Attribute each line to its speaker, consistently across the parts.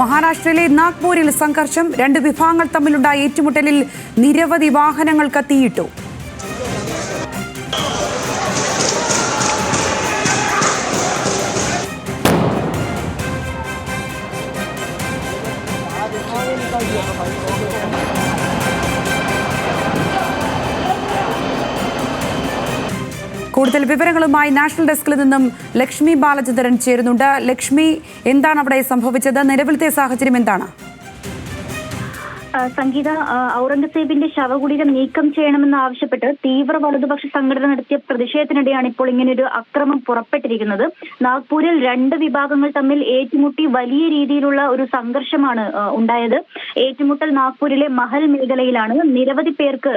Speaker 1: മഹാരാഷ്ട്രയിലെ നാഗ്പൂരിൽ സംഘർഷം. രണ്ട് വിഭാഗങ്ങൾ തമ്മിലുണ്ടായ ഏറ്റുമുട്ടലിൽ നിരവധി വാഹനങ്ങൾക്ക് തീയിട്ടു. കൂടുതൽ വിവരങ്ങളുമായി നാഷണൽ ഡെസ്കിൽ നിന്നും ലക്ഷ്മി ബാലചന്ദ്രൻ ചേരുന്നുണ്ട്. ലക്ഷ്മി, എന്താണ് അവിടെ സംഭവിച്ചത്? നിലവിലത്തെ സാഹചര്യം എന്താണ്?
Speaker 2: സംഗീത, ഔറംഗസേബിന്റെ ശവകുടീരം നീക്കം ചെയ്യണമെന്ന് ആവശ്യപ്പെട്ട് തീവ്ര വലതുപക്ഷ സംഘടന നടത്തിയ പ്രതിഷേധത്തിനിടെയാണ് ഇപ്പോൾ ഇങ്ങനെയൊരു അക്രമം പുറപ്പെട്ടിരിക്കുന്നത്. നാഗ്പൂരിൽ രണ്ട് വിഭാഗങ്ങൾ തമ്മിൽ ഏറ്റുമുട്ടി വലിയ രീതിയിലുള്ള ഒരു സംഘർഷമാണ് ഉണ്ടായത്. ഏറ്റുമുട്ടൽ നാഗ്പൂരിലെ മഹൽ മേഖലയിലാണ്. നിരവധി പേർക്ക്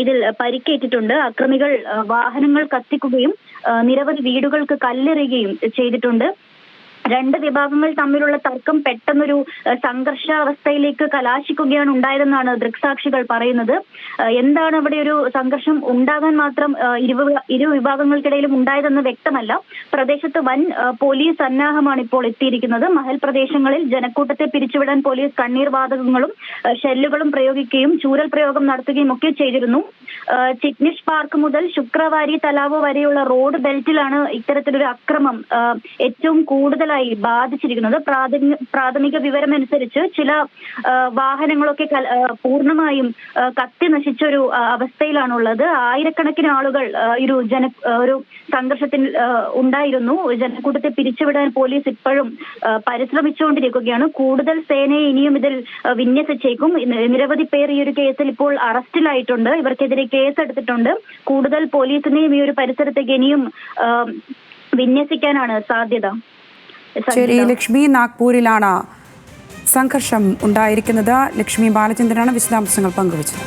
Speaker 2: ഇതിൽ പരിക്കേറ്റിട്ടുണ്ട്. അക്രമികൾ വാഹനങ്ങൾ കത്തിക്കുകയും നിരവധി വീടുകൾക്ക് കല്ലെറിയുകയും ചെയ്തിട്ടുണ്ട്. രണ്ട് വിഭാഗങ്ങൾ തമ്മിലുള്ള തർക്കം പെട്ടെന്നൊരു സംഘർഷാവസ്ഥയിലേക്ക് കലാശിക്കുകയാണ് ഉണ്ടായതെന്നാണ് ദൃക്സാക്ഷികൾ പറയുന്നത്. എന്താണ് അവിടെ ഒരു സംഘർഷം ഉണ്ടാകാൻ മാത്രം ഇരു വിഭാഗങ്ങൾക്കിടയിലും ഉണ്ടായതെന്ന് വ്യക്തമല്ല. പ്രദേശത്ത് വൻ പോലീസ് സന്നാഹമാണ് ഇപ്പോൾ എത്തിയിരിക്കുന്നത്. മഹൽ പ്രദേശങ്ങളിൽ ജനക്കൂട്ടത്തെ പിരിച്ചുവിടാൻ പോലീസ് കണ്ണീർ വാതകങ്ങളും ഷെല്ലുകളും പ്രയോഗിക്കുകയും ചൂരൽ പ്രയോഗം നടത്തുകയും ഒക്കെ ചെയ്തിരുന്നു. ചിറ്റ്നിഷ് പാർക്ക് മുതൽ ശുക്രവാരി തലാവ് വരെയുള്ള റോഡ് ബെൽറ്റിലാണ് ഇത്തരത്തിലൊരു അക്രമം ഏറ്റവും കൂടുതൽ ബാധിച്ചിരിക്കുന്നത്. പ്രാഥമിക വിവരമനുസരിച്ച് ചില വാഹനങ്ങളൊക്കെ പൂർണ്ണമായും കത്തി നശിച്ചൊരു അവസ്ഥയിലാണുള്ളത്. ആയിരക്കണക്കിന് ആളുകൾ ഒരു സംഘർഷത്തിൽ ഉണ്ടായിരുന്നു. ജനക്കൂട്ടത്തെ പിരിച്ചുവിടാൻ പോലീസ് ഇപ്പോഴും പരിശ്രമിച്ചുകൊണ്ടിരിക്കുകയാണ്. കൂടുതൽ സേനയെ ഇനിയും ഇതിൽ വിന്യസിച്ചേക്കും. നിരവധി പേർ ഈ ഒരു കേസിൽ ഇപ്പോൾ അറസ്റ്റിലായിട്ടുണ്ട്. ഇവർക്കെതിരെ കേസെടുത്തിട്ടുണ്ട്. കൂടുതൽ പോലീസിനെയും ഈ ഒരു പരിസരത്തേക്ക് ഇനിയും വിന്യസിക്കാനാണ് സാധ്യത.
Speaker 1: ശരി ലക്ഷ്മി, നാഗ്പൂരിലാണ് സംഘർഷം ഉണ്ടായിരിക്കുന്നത്. ലക്ഷ്മി ബാലചന്ദ്രനാണ് വിശദാംശങ്ങൾ പങ്കുവച്ചത്.